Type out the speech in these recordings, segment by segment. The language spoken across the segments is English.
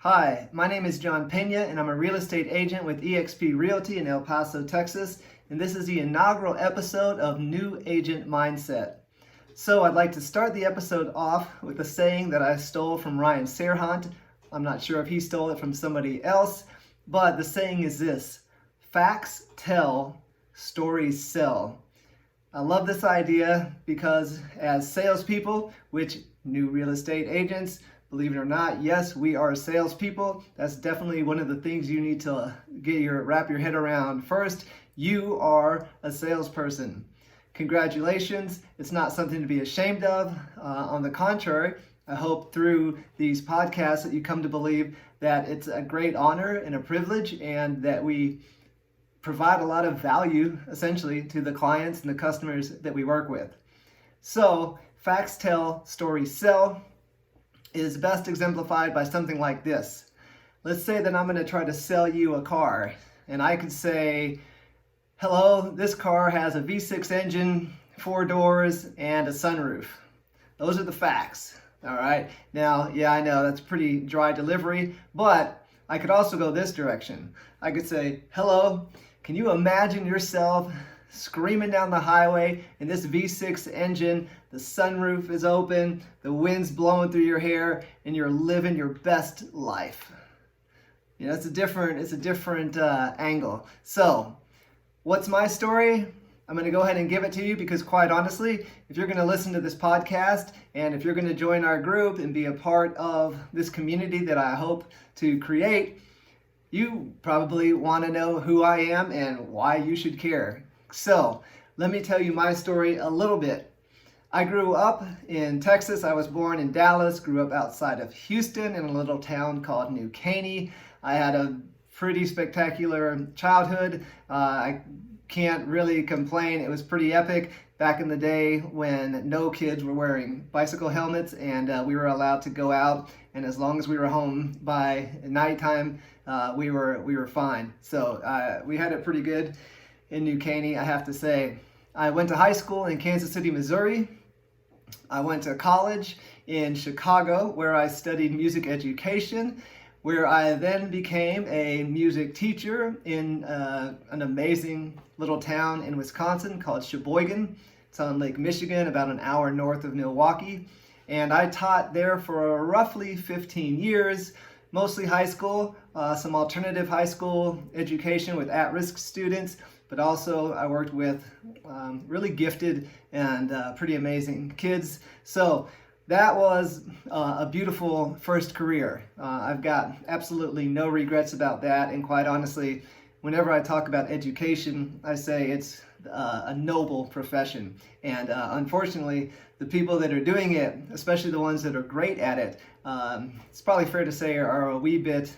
Hi, my name is John Pena and I'm a real estate agent with eXp Realty in El Paso, Texas, and this is the inaugural episode of New Agent Mindset. So I'd like to start the episode off with a saying that I stole from Ryan Serhant. I'm not sure if he stole it from somebody else, but the saying is this: facts tell, stories sell. I love this idea because as salespeople, which new real estate agents, believe it or not, yes, we are salespeople. That's definitely one of the things you need to wrap your head around first. You are a salesperson. Congratulations. It's not something to be ashamed of. On the contrary, I hope through these podcasts that you come to believe that it's a great honor and a privilege, and that we provide a lot of value, essentially, to the clients and the customers that we work with. So, facts tell, stories sell is best exemplified by something like this. Let's say that I'm going to try to sell you a car, and I could say, hello, this car has a V6 engine, 4 doors, and a sunroof. Those are the facts, all right? Now, yeah, I know that's pretty dry delivery, but I could also go this direction. I could say, hello, can you imagine yourself screaming down the highway in this V6 engine, the sunroof is open, the wind's blowing through your hair, and you're living your best life? You know, it's a different angle. So, what's my story? I'm going to go ahead and give it to you because, quite honestly, if you're going to listen to this podcast and if you're going to join our group and be a part of this community that I hope to create, you probably want to know who I am and why you should care. So, let me tell you my story a little bit. I grew up in Texas. I was born in Dallas, grew up outside of Houston in a little town called New Caney. I had a pretty spectacular childhood. I can't really complain. It was pretty epic back in the day when no kids were wearing bicycle helmets, and we were allowed to go out, and as long as we were home by nighttime, we were fine. So we had it pretty good in New Caney, I have to say. I went to high school in Kansas City, Missouri. I went to college in Chicago, where I studied music education, where I then became a music teacher in an amazing little town in Wisconsin called Sheboygan. It's on Lake Michigan, about an hour north of Milwaukee. And I taught there for roughly 15 years, mostly high school, some alternative high school education with at-risk students, but also I worked with really gifted and pretty amazing kids. So that was a beautiful first career. I've got absolutely no regrets about that, and quite honestly, whenever I talk about education, I say it's a noble profession. And unfortunately, the people that are doing it, especially the ones that are great at it, it's probably fair to say are a wee bit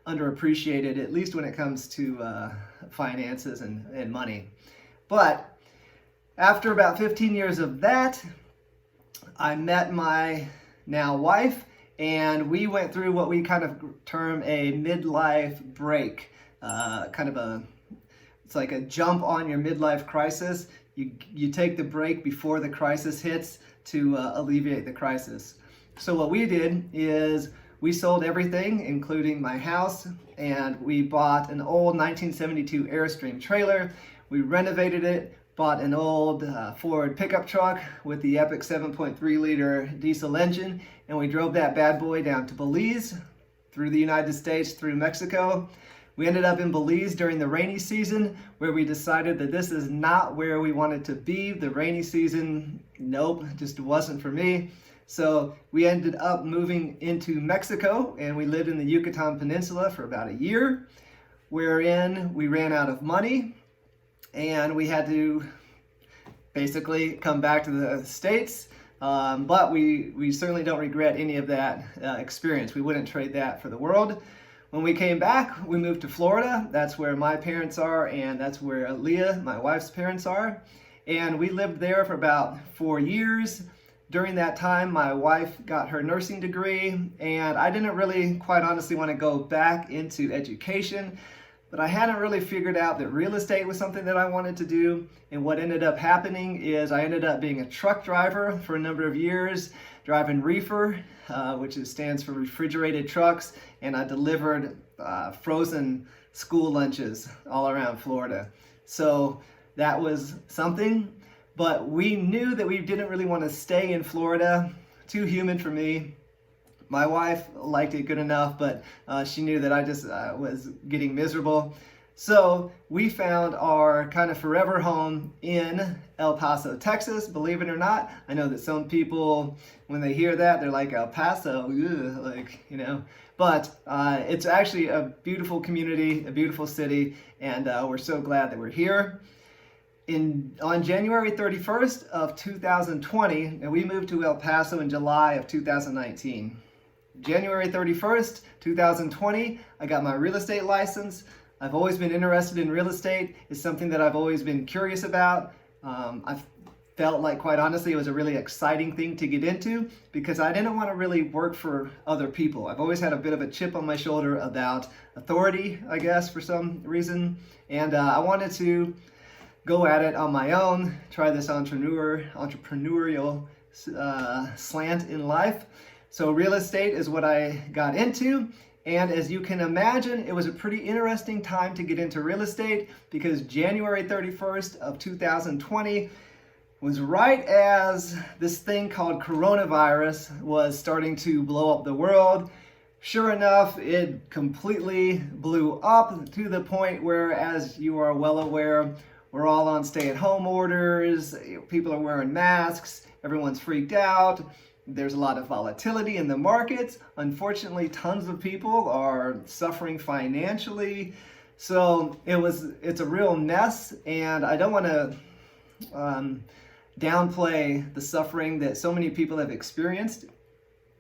underappreciated, at least when it comes to finances and money. But after about 15 years of that, I met my now wife, and we went through what we kind of term a midlife break. It's like a jump on your midlife crisis. You take the break before the crisis hits to alleviate the crisis. So what we did is we sold everything, including my house, and we bought an old 1972 Airstream trailer. We renovated it, bought an old Ford pickup truck with the epic 7.3 liter diesel engine, and we drove that bad boy down to Belize, through the United States, through Mexico. We ended up in Belize during the rainy season, where we decided that this is not where we wanted to be. The rainy season, nope, just wasn't for me. So we ended up moving into Mexico, and we lived in the Yucatan Peninsula for about a year, wherein we ran out of money, and we had to basically come back to the States. But we certainly don't regret any of that experience. We wouldn't trade that for the world. When we came back, we moved to Florida. That's where my parents are, and that's where Leah, my wife's parents, are. And we lived there for about 4 years. During that time, my wife got her nursing degree, and I didn't really, quite honestly, want to go back into education. but I hadn't really figured out that real estate was something that I wanted to do. And what ended up happening is I ended up being a truck driver for a number of years, driving reefer, which stands for refrigerated trucks, and I delivered frozen school lunches all around Florida. So that was something, but we knew that we didn't really want to stay in Florida. Too humid for me. My wife liked it good enough, but she knew that I just was getting miserable. So we found our kind of forever home in El Paso, Texas. Believe it or not, I know that some people, when they hear that, they're like, El Paso, ugh, like, you know. But it's actually a beautiful community, a beautiful city, and we're so glad that we're here. On January 31st of 2020, and we moved to El Paso in July of 2019. January 31st, 2020, I got my real estate license. I've always been interested in real estate. It's something that I've always been curious about. I felt like, quite honestly, it was a really exciting thing to get into because I didn't want to really work for other people. I've always had a bit of a chip on my shoulder about authority, I guess, for some reason. And I wanted to go at it on my own, try this entrepreneurial slant in life. So real estate is what I got into, and as you can imagine, it was a pretty interesting time to get into real estate because January 31st of 2020 was right as this thing called coronavirus was starting to blow up the world. Sure enough, it completely blew up to the point where, as you are well aware, we're all on stay-at-home orders, people are wearing masks, everyone's freaked out. There's a lot of volatility in the markets. Unfortunately, tons of people are suffering financially. So it's a real mess, and I don't want to downplay the suffering that so many people have experienced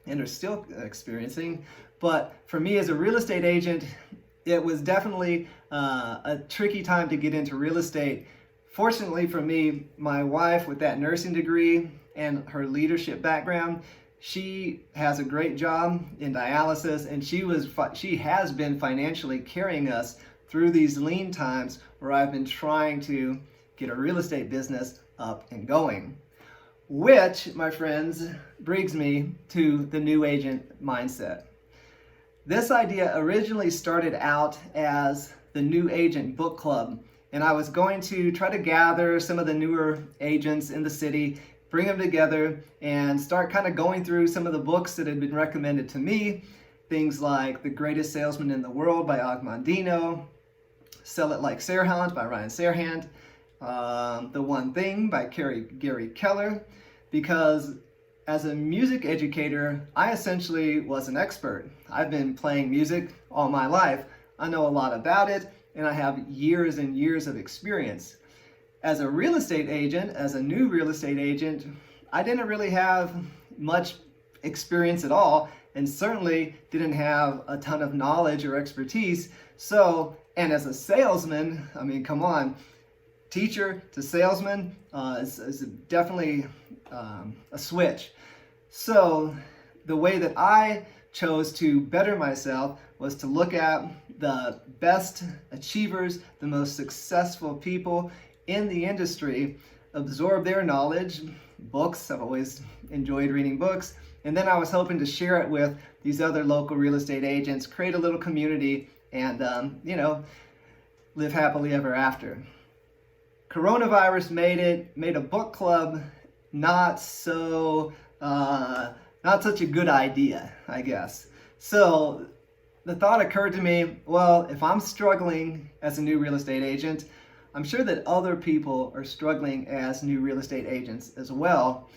and are still experiencing. But for me as a real estate agent, it was definitely a tricky time to get into real estate. Fortunately for me, my wife with that nursing degree and her leadership background, she has a great job in dialysis, and she has been financially carrying us through these lean times where I've been trying to get a real estate business up and going. Which, my friends, brings me to the new agent mindset. This idea originally started out as the New Agent Book Club, and I was going to try to gather some of the newer agents in the city, bring them together, and start kind of going through some of the books that had been recommended to me. Things like The Greatest Salesman in the World by Og Mandino, Sell It Like Serhant by Ryan Serhant, The One Thing by Gary Keller, because as a music educator, I essentially was an expert. I've been playing music all my life. I know a lot about it, and I have years and years of experience. As a real estate agent, as a new real estate agent, I didn't really have much experience at all, and certainly didn't have a ton of knowledge or expertise. So, and as a salesman, I mean, come on, teacher to salesman is definitely a switch. So the way that I chose to better myself was to look at the best achievers, the most successful people in the industry, absorb their knowledge, books, I've always enjoyed reading books, and then I was hoping to share it with these other local real estate agents, create a little community, and live happily ever after. Coronavirus made a book club not such a good idea, I guess. So the thought occurred to me, well, if I'm struggling as a new real estate agent, I'm sure that other people are struggling as new real estate agents as well.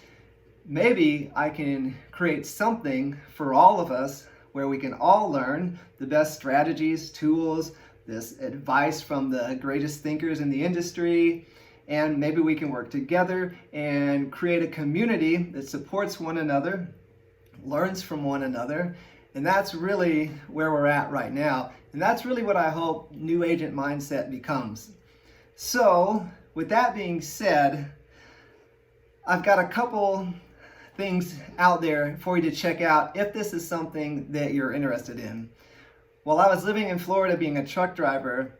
Maybe I can create something for all of us where we can all learn the best strategies, tools, this advice from the greatest thinkers in the industry, and maybe we can work together and create a community that supports one another, learns from one another, and that's really where we're at right now. And that's really what I hope New Agent Mindset becomes. So, with that being said, I've got a couple things out there for you to check out if this is something that you're interested in. While I was living in Florida being a truck driver,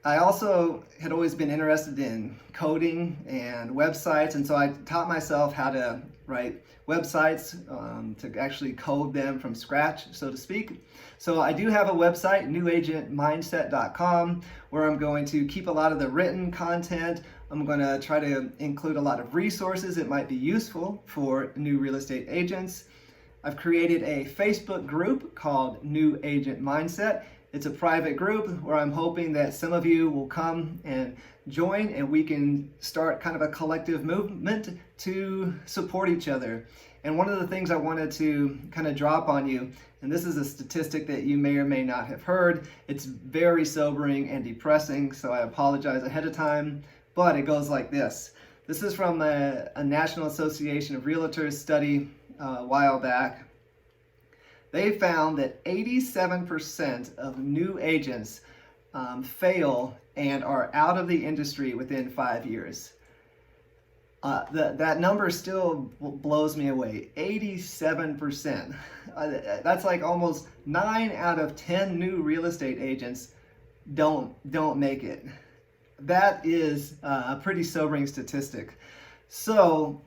I also had always been interested in coding and websites, and so I taught myself how to write websites, to actually code them from scratch, so to speak. So I do have a website, newagentmindset.com, where I'm going to keep a lot of the written content. I'm going to try to include a lot of resources that might be useful for new real estate agents. I've created a Facebook group called New Agent Mindset. It's a private group where I'm hoping that some of you will come and join, and we can start kind of a collective movement to support each other. And one of the things I wanted to kind of drop on you, and this is a statistic that you may or may not have heard, it's very sobering and depressing, so I apologize ahead of time, but it goes like this. This is from a National Association of Realtors study a while back. They found that 87% of new agents fail and are out of the industry within 5 years. That number still blows me away. 87%. That's like almost 9 out of 10 new real estate agents don't make it. That is a pretty sobering statistic. So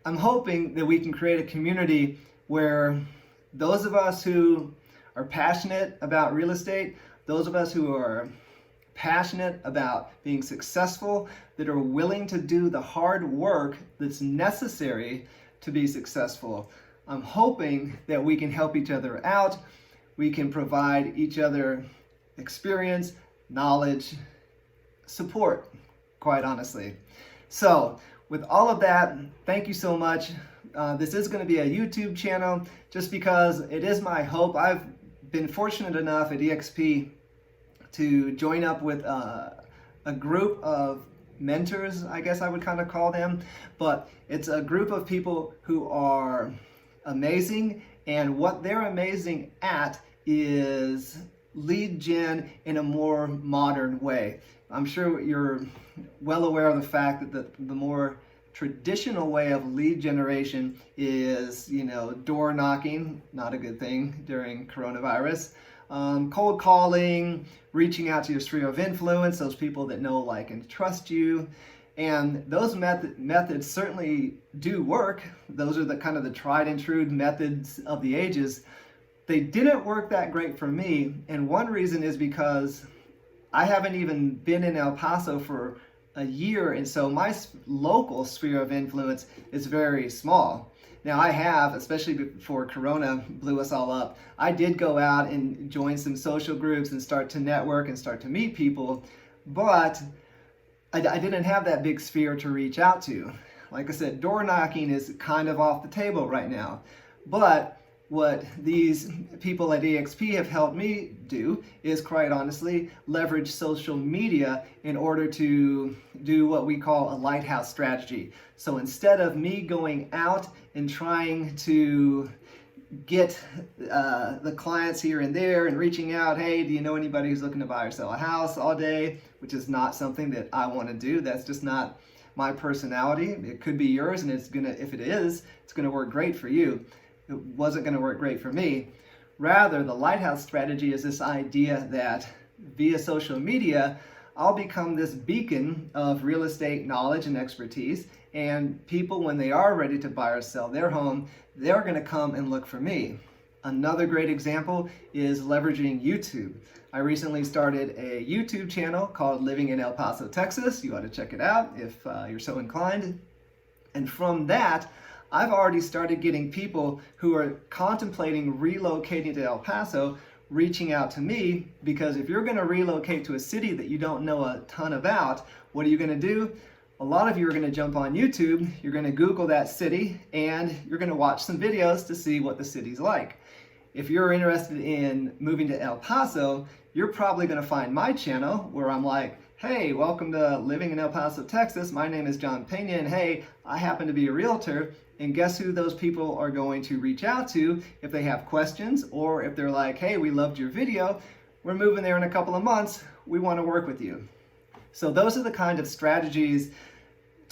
I'm hoping that we can create a community where those of us who are passionate about real estate, those of us who are passionate about being successful, that are willing to do the hard work that's necessary to be successful. I'm hoping that we can help each other out. We can provide each other experience, knowledge, support, quite honestly. So with all of that, thank you so much. This is going to be a YouTube channel just because it is my hope. I've been fortunate enough at EXP to join up with a group of mentors, I guess I would kind of call them, but it's a group of people who are amazing, and what they're amazing at is lead gen in a more modern way. I'm sure you're well aware of the fact that the more traditional way of lead generation is, door knocking, not a good thing during coronavirus, cold calling, reaching out to your sphere of influence, those people that know, like, and trust you. And those methods certainly do work. Those are the kind of the tried and true methods of the ages. They didn't work that great for me, and one reason is because I haven't even been in El Paso for a year, and so my local sphere of influence is very small. Now I have, especially before Corona blew us all up, I did go out and join some social groups and start to network and start to meet people, but I didn't have that big sphere to reach out to. Like I said, door knocking is kind of off the table right now, but what these people at EXP have helped me do is, quite honestly, leverage social media in order to do what we call a lighthouse strategy. So instead of me going out and trying to get the clients here and there and reaching out, hey, do you know anybody who's looking to buy or sell a house all day, which is not something that I want to do. That's just not my personality. It could be yours, and if it is, it's gonna work great for you. It wasn't going to work great for me. Rather, the lighthouse strategy is this idea that via social media, I'll become this beacon of real estate knowledge and expertise, and people, when they are ready to buy or sell their home, they're going to come and look for me. Another great example is leveraging YouTube. I recently started a YouTube channel called Living in El Paso, Texas. You ought to check it out if you're so inclined. And from that, I've already started getting people who are contemplating relocating to El Paso reaching out to me, because if you're going to relocate to a city that you don't know a ton about, what are you going to do? A lot of you are going to jump on YouTube, you're going to Google that city, and you're going to watch some videos to see what the city's like. If you're interested in moving to El Paso, you're probably going to find my channel where I'm like, hey, welcome to Living in El Paso, Texas. My name is John Pena, and hey, I happen to be a realtor. And guess who those people are going to reach out to if they have questions, or if they're like, hey, we loved your video, we're moving there in a couple of months, we want to work with you. So those are the kind of strategies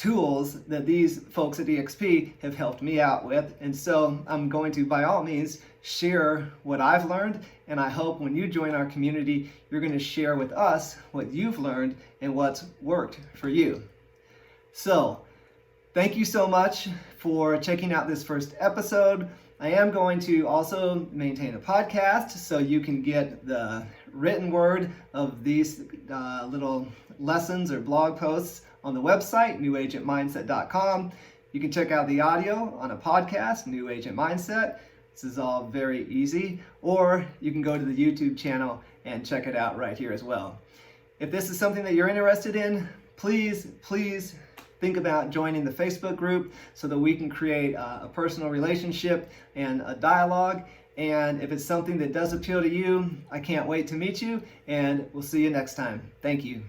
tools that these folks at EXP have helped me out with. And so I'm going to, by all means, share what I've learned. And I hope when you join our community, you're going to share with us what you've learned and what's worked for you. So thank you so much for checking out this first episode. I am going to also maintain a podcast so you can get the written word of these little lessons or blog posts on the website, newagentmindset.com. You can check out the audio on a podcast, New Agent Mindset. This is all very easy. Or you can go to the YouTube channel and check it out right here as well. If this is something that you're interested in, please think about joining the Facebook group so that we can create a personal relationship and a dialogue. And if it's something that does appeal to you, I can't wait to meet you, and we'll see you next time. Thank you.